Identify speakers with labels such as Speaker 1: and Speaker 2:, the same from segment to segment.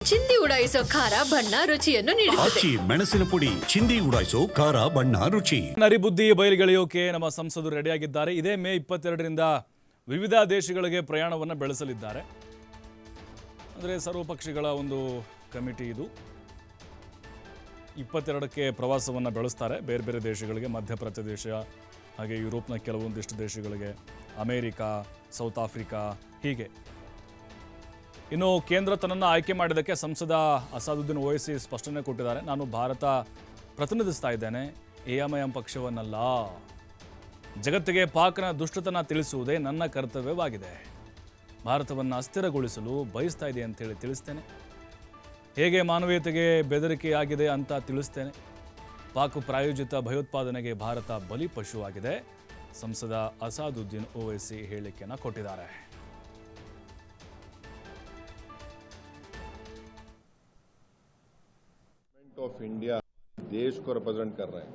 Speaker 1: ಚಿಂದಿ ಉಡಾಯಿಸೋ ಖಾರ ಬಣ್ಣ ರುಚಿಯನ್ನು ನೀಡುತ್ತದೆ.
Speaker 2: ಆಚಿ ಮೆಣಸಿನ ಪುಡಿ ಚಿಂದಿ ಉಡಾಯಿಸೋ ಖಾರ ಬಣ್ಣ ರುಚಿ.
Speaker 3: ನರಿಬುದ್ಧಿ ಬಯಲಿಗೆಳೆಯೋಕೆ ನಮ್ಮ ಸಂಸದರು ರೆಡಿಯಾಗಿದ್ದಾರೆ. ಇದೇ ಮೇ 22ರಿಂದ ವಿವಿಧ ದೇಶಗಳಿಗೆ ಪ್ರಯಾಣವನ್ನು ಬೆಳೆಸಲಿದ್ದಾರೆ. ಅಂದರೆ ಸರ್ವಪಕ್ಷಿಗಳ ಒಂದು ಕಮಿಟಿ ಇದು 22ಕ್ಕೆ ಪ್ರವಾಸವನ್ನು ಬೆಳೆಸ್ತಾರೆ. ಬೇರೆ ಬೇರೆ ದೇಶಗಳಿಗೆ, ಮಧ್ಯಪ್ರದೇಶ ಹಾಗೆ ಯುರೋಪ್ನ ಕೆಲವೊಂದಿಷ್ಟು ದೇಶಗಳಿಗೆ, ಅಮೇರಿಕಾ, ಸೌತ್ ಆಫ್ರಿಕಾ ಹೀಗೆ. ಇನ್ನು ಕೇಂದ್ರ ತನ್ನನ್ನು ಆಯ್ಕೆ ಮಾಡಿದ್ದಕ್ಕೆ ಸಂಸದ ಅಸಾದುದ್ದೀನ್ ಓವೈಸಿ ಸ್ಪಷ್ಟನೆ ಕೊಟ್ಟಿದ್ದಾರೆ. ನಾನು ಭಾರತ ಪ್ರತಿನಿಧಿಸ್ತಾ ಇದ್ದೇನೆ, ಎಎಂಐಎಂ ಪಕ್ಷವನ್ನಲ್ಲ. ಜಗತ್ತಿಗೆ ಪಾಕ್ನ ದುಷ್ಟತನ ತಿಳಿಸುವುದೇ ನನ್ನ ಕರ್ತವ್ಯವಾಗಿದೆ. ಭಾರತವನ್ನು ಅಸ್ಥಿರಗೊಳಿಸಲು ಬಯಸ್ತಾ ಇದೆ ಅಂತೇಳಿ ತಿಳಿಸ್ತೇನೆ. ಹೇಗೆ ಮಾನವೀಯತೆಗೆ ಬೆದರಿಕೆಯಾಗಿದೆ ಅಂತ ತಿಳಿಸ್ತೇನೆ. ಪಾಕ್ ಪ್ರಾಯೋಜಿತ ಭಯೋತ್ಪಾದನೆಗೆ ಭಾರತ ಬಲಿಪಶುವಾಗಿದೆ. ಸಂಸದ ಅಸಾದುದ್ದೀನ್ ಓವೈಸಿ ಹೇಳಿಕೆಯನ್ನು ಕೊಟ್ಟಿದ್ದಾರೆ.
Speaker 4: ऑफ इंडिया देश को रिप्रेजेंट कर रहे हैं.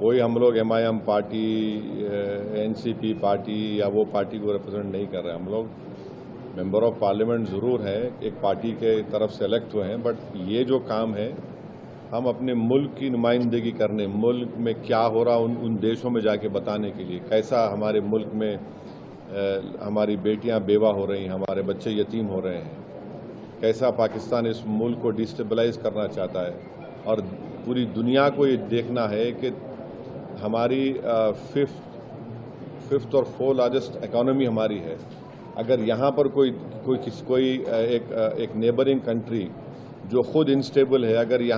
Speaker 4: कोई हम लोग एमआईएम पार्टी, एनसीपी पार्टी या वो पार्टी को रिप्रेजेंट नहीं कर रहे हैं. हम लोग मेंबर ऑफ पार्लियामेंट जरूर हैं, एक पार्टी के तरफ से इलेक्ट हुए हैं, बट ये जो काम है हम अपने मुल्क की नुमाइंदगी करने, मुल्क में क्या हो रहा उन देशों में जाके बताने के लिए, कैसा हमारे मुल्क में हमारी बेटियां बेवा हो रही हैं, हमारे बच्चे यतीम हो रहे हैं, कैसा पाकिस्तान इस मुल्क को डिस्टेबलाइज करना चाहता है. और पूरी दुनिया को ये देखना है कि हमारी फिफ्थ और 4th लार्जेस्ट इकोनॉमी हमारी है. अगर यहाँ पर कोई एक नेबरिंग कंट्री जो खुद इंस्टेबल है, अगर यहाँ